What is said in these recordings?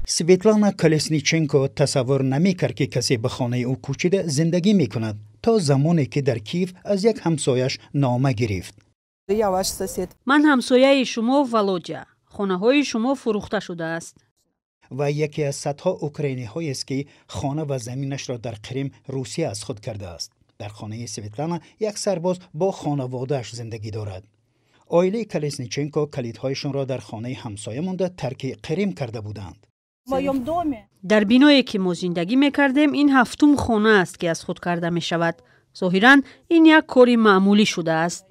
سویتلانا کلسنیچنکو تصور نمی‌کرد که کسی به خانه او کوچیده زندگی می‌کند تا زمانی که در کیف از یک همسایش نامه گرفت. من همسایه شما ولودیا. خانه‌های شما فروخته شده است. و یکی از صدها اوکراینی‌هایی است که خانه و زمینش را در کریم روسیه از خود کرده است. در خانه سویتلانا یک سرباز با خانواده‌اش زندگی دارد. عائله کلسنیچنکو کلیدهایشان را در خانه همسایه مانده ترک کریم کرده بودند. در بینایی که ما زندگی می‌کردیم این هفتم خانه است که از خود کرده می‌شود. ظاهراً این یک کاری معمولی شده است.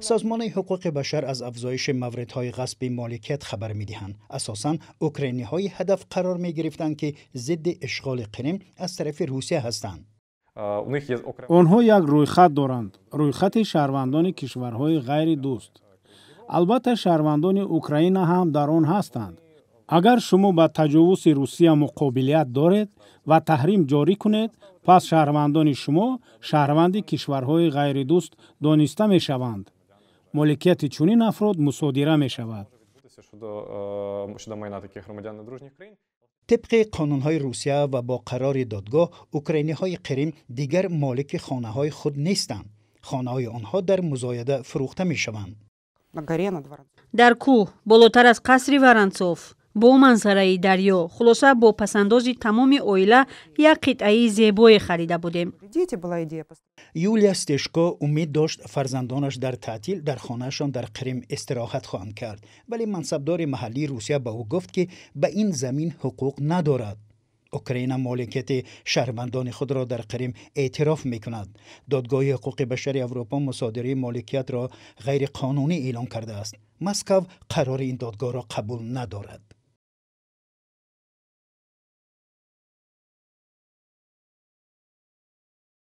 سازمان حقوق بشر از افزایش موردهای غصب مالکیت خبر می‌دهند. اساساً اوکراینی‌های هدف قرار می‌گرفتند که ضد اشغال کریم از طرف روسیه هستند. آنها یک رویخط دارند، رویخط شهروندان کشورهای غیر دوست. البته شهروندان اوکراین هم در آن هستند. اگر شما با تجاوز روسیه مقابلیت دارید و تحریم جاری کنید، پس شهروندان شما شهروند کشورهای غیر دوست دانسته می شوند. مالکیت چنین افراد مصادره می شود. طبق قانون‌های روسیه و با قرار دادگاه، اوکراینی‌های کریم دیگر مالک خانه‌های خود نیستند. خانه‌های آنها در مزایده فروخته می‌شوند. در کوه بالاتر از قصر ورنتسوف با منظره دریا، خلاصه با پسندازی تمام اویله یک قطعه زیبای خریده بودیم. یولیا استشکو امید داشت فرزندانش در تعطیل در خانهشان در کریم استراحت خواهند کرد، ولی منصبدار محلی روسیه به او گفت که به این زمین حقوق ندارد. اوکراین مالکیت شهروندان خود را در کریم اعتراف می‌کند. دادگاه حقوق بشر اروپا مصادره مالکیت را غیر قانونی اعلام کرده است. مسکو قرار این دادگاه را قبول ندارد.